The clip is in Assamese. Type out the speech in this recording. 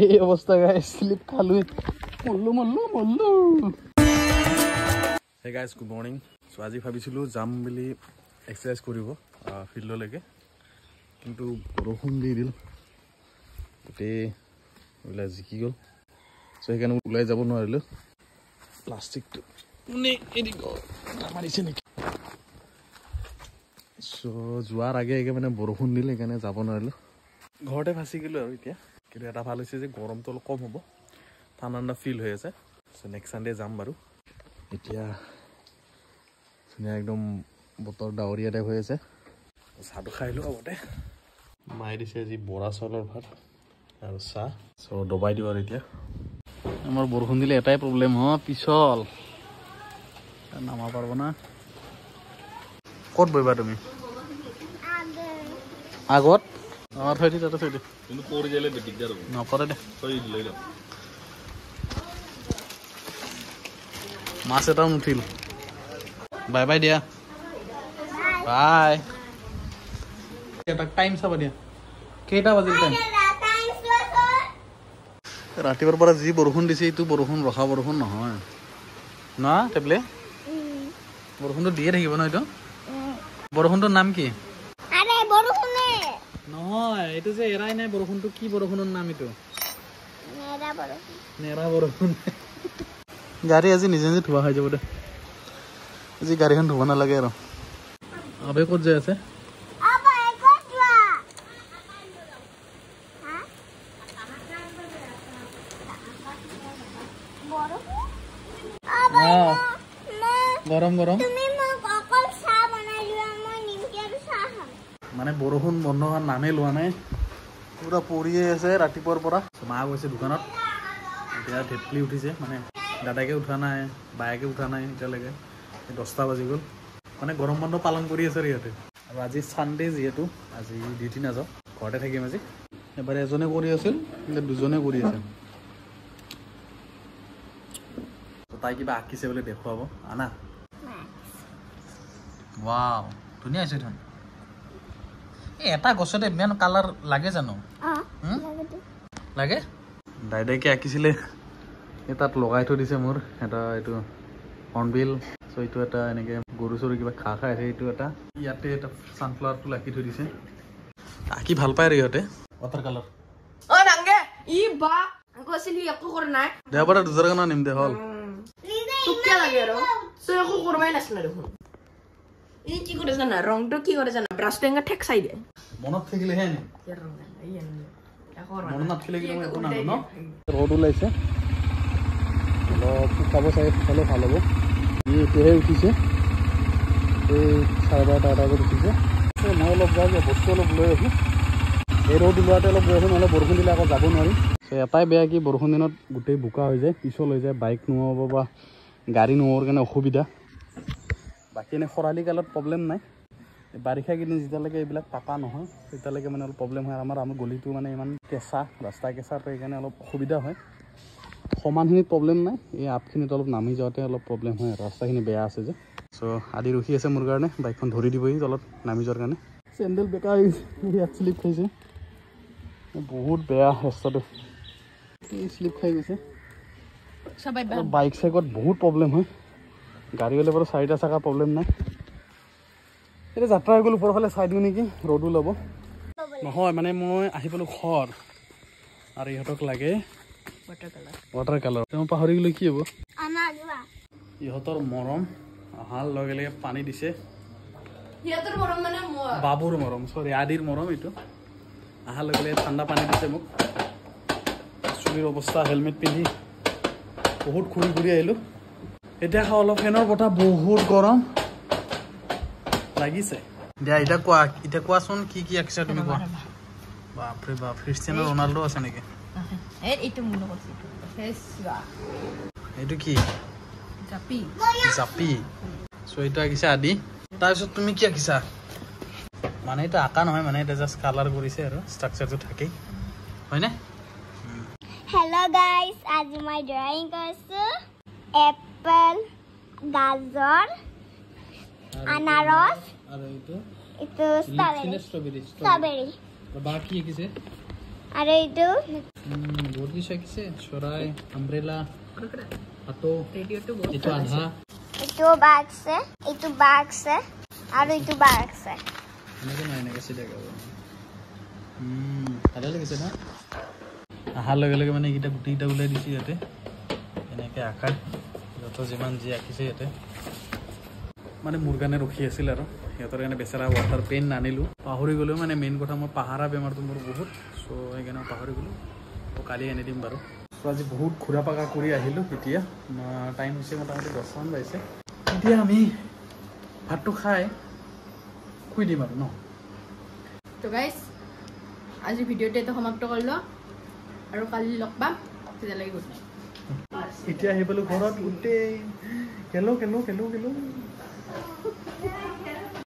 এই অৱস্থা গাইছ স্লিপ খালো মল্লু হে গাইছ গুড মৰ্নিং সো আজি ভাবিছিলো যাম বুলি এক্সাৰসাইজ কৰিব ফিল্ডলৈকে কিন্তু বৰষুণ দি দিল গোটেই ওলাই জিকি গ'ল সো সেইকাৰণে ওলাই যাব নোৱাৰিলো প্লাষ্টিকটো কোনে এৰি গ'ল মাৰিছে নেকি সো যোৱাৰ আগে মানে বৰষুণ দিলে সেইকাৰণে যাব নোৱাৰিলো ঘৰতে ফাঁচি গ'লো আৰু এতিয়া কিন্তু এটা ভাল হৈছে যে গৰমটো অলপ কম হ'ব ঠাণ্ডা ফিল হৈ আছে সো নেক্সট সানডে যাম বাৰু এতিয়া ধুনীয়া একদম বতৰ ডাৱৰীয়া টাইপ হৈ আছে চাহটো খাই লওঁ আগতে মায়ে দিছে আজি বৰা চাউলৰ ভাত আৰু চাহ সো দবাই দিওঁ আৰু এতিয়া আমাৰ বৰষুণ দিলে এটাই প্ৰব্লেম পিছল নামা পাৰব না ক'ত বহিবা তুমি আগত আমাৰ থৈ দি তাতে থৈ দি কিন্তু পৰি গ'লে দিগদাৰ হ'ব নপৰে দে থৈ লৈ যাওঁ মাছ এটাও নুঠিল বাই বাই দিয়া বাই এটা টাইম চাব দিয়া কেইটা বাজিল টাইম ৰাতিপুৱাৰ পৰা যি বৰষুণ দিছে এইটো বৰষুণ ৰখা বৰষুণ নহয় না টেবলে বৰষুণটো দিয়ে থাকিব ন এইটো বৰষুণটোৰ নাম কি নহয় এইটো যে এৰাই নাই বৰষুণটো কি বৰষুণৰ নাম এইটো নেৰা বৰষুণ গাড়ী আজি নিজে নিজে ধোৱা হৈ যাব দে আজি গাড়ীখন ধুব নালাগে আৰু আবে ক'ত যাই আছে গৰম গৰম মানে বৰষুণ বন্ধ হোৱাৰ নামেই লোৱা নাই পুৰা পৰিয়ে আছে ৰাতিপুৱাৰ পৰা মা গৈছে দোকানত এতিয়া ঢেপলি উঠিছে মানে দাদাকে উঠা নাই বায়েকে উঠা নাই এতিয়ালৈকে 10টা বাজি গ'ল মানে গৰম বন্ধ পালন কৰি আছে ইহঁতে আৰু আজি ছানডে যিহেতু আজি ডিউটি নাযাওঁ ঘৰতে থাকিম আজি এবাৰ এজনে কৰি আছিল দুজনে কৰি আছে তাই কিবা আঁকিছে বুলি দেখুৱাব আনা ৱাও ধুনীয়া হৈছে ধুন এটা গছতে ইমান কালাৰ লাগে জানো লাগে দাইদাইকে আঁকিছিলে তাত লগাই থৈ দিছে মোৰ এটা এইটো হৰ্ণবিল চ' এইটো এটা এনেকৈ গৰু চৰু কিবা খাই আছে এইটো এটা ইয়াতে এটা ছানফ্লাৱাৰ ফুল আঁকি থৈ দিছে আঁকি ভাল পায় আৰু ইহঁতে ৱাটাৰ কালাৰ দেওবাৰে 2000 টকা নিম দে হ'ল মনত থাকিলেহে মনত নাথাকিলে একো নানো ন ৰ'দ ওলাইছে অলপ শুকাব চাই শুকালে ভাল হ'ব এতিয়াহে উঠিছে এই 12:30 আগত উঠিছে মই অলপ যাওঁ বস্তু অলপ লৈ আছোঁ এই ৰ'দ ওলোৱাতে অলপ গৈ আছোঁ নহ'লে বৰষুণ দিলে আকৌ যাব নোৱাৰি এটাই বেয়া কি বৰষুণ দিনত গোটেই বোকা হৈ যায় পিছল হৈ যায় বাইক নোহোৱাব বা গাড়ী নোহোৱাৰ কাৰণে অসুবিধা বাকী এনে খৰালি কালত প্ৰব্লেম নাই বাৰিষা কেইদিন যেতিয়ালৈকে এইবিলাক পাতা নহয় তেতিয়ালৈকে মানে অলপ প্ৰব্লেম হয় আমাৰ গলিটো মানে ইমান কেঁচা ৰাস্তা কেঁচা সেইকাৰণে অলপ অসুবিধা হয় সমানখিনিত প্ৰব্লেম নাই এই আপখিনিত অলপ নামি যাওঁতে অলপ প্ৰব্লেম হয় ৰাস্তাখিনি বেয়া আছে যে চ' আদি ৰখি আছে মোৰ কাৰণে বাইকখন ধৰি দিবহি তলত নামি যোৱাৰ কাৰণে চেণ্ডেল বেকা হৈ গৈছে ইয়াত শ্লিপ খাইছে বহুত বেয়া ৰাস্তাটো শ্লিপ খাই গৈছে বাইক চাইকত বহুত প্ৰব্লেম হয় গাড়ী হ'লে বাৰু 4টা চকা প্ৰব্লেম নাই এতিয়া যাত্ৰা হৈ গ'ল ওপৰৰ ফালে চাই দিওঁ নেকি ৰ'দো ল'ব নহয় মানে মই আহি পালোঁ ঘৰ আৰু ইহঁতক লাগে ৱাটাৰ কালাৰ তেওঁ পাহৰি গ'লে কি হ'ব ইহঁতৰ মৰম অহাৰ লগে লগে পানী দিছে বাবুৰ মৰম চৰি আদিৰ মৰম এইটো অহাৰ লগে লগে ঠাণ্ডা পানী দিছে মোক চুলিৰ অৱস্থা হেলমেট পিন্ধি বহুত ঘূৰি ঘূৰি আহিলোঁ এতিয়া অলপ ফেনৰ বতাহ বহুত গৰম লাগিছে দিয়া এতিয়া কোৱাচোন কি আঁকিছা তুমি কোৱা বাপৰে বাপ ক্ৰিষ্টিয়ানো ৰনাল্ডো আছে নেকি এইটো কি জাপি চ' এইটো আঁকিছা আদি তাৰপিছত তুমি কি আঁকিছা মানে এইটো আঁকা নহয় মানে এটা জাষ্ট কালাৰ কৰিছে আৰু ষ্ট্ৰাকচাৰটো থাকেই হয়নে हेलो गाइस आज मैं ड्राइंग करछु एप्पल गाजर अनारस আৰু इतो स्ट्रॉबेरी বাকি কিছে अरे इतो বহুত কিছু আঁকিছে চৰাই আমব্ৰেলা হাতো এইটো আধা এইটো বাক্সে এইটো বাক্সে আৰু এইটো বাক্সে এনেকে নাই এনেকে চিধা গাব ভালে লাগিছে না আহাৰ লগে লগে মানে এইকেইটা গুটিকেইটা ওলাই দিছে ইয়াতে এনেকে আকাৰ যত যিমান যি আঁকিছে ইয়াতে মানে মোৰ কাৰণে ৰখি আছিল আৰু সিহঁতৰ কাৰণে বেচেৰা ৱাটাৰ পেন নানিলোঁ পাহৰি গ'লেও মানে মেইন কথা মই পাহাৰা বেমাৰটো মোৰ বহুত চ' সেইকাৰণে পাহৰি গ'লোঁ কালি আনি দিম বাৰু চ' আজি বহুত ঘূৰা পাকা কৰি আহিলোঁ এতিয়া টাইম হৈছে মোটামুটি 10মান বাজিছে এতিয়া আমি ভাতটো খাই শুই দিম আৰু ন তো গাইজ আজি ভিডিঅ'টো এটা সমাপ্ত কৰিলোঁ আৰু কালি লগ পাম তেতিয়ালৈকে গুড নাইট এতিয়া আহি পালোঁ ঘৰত গোটেই খেলো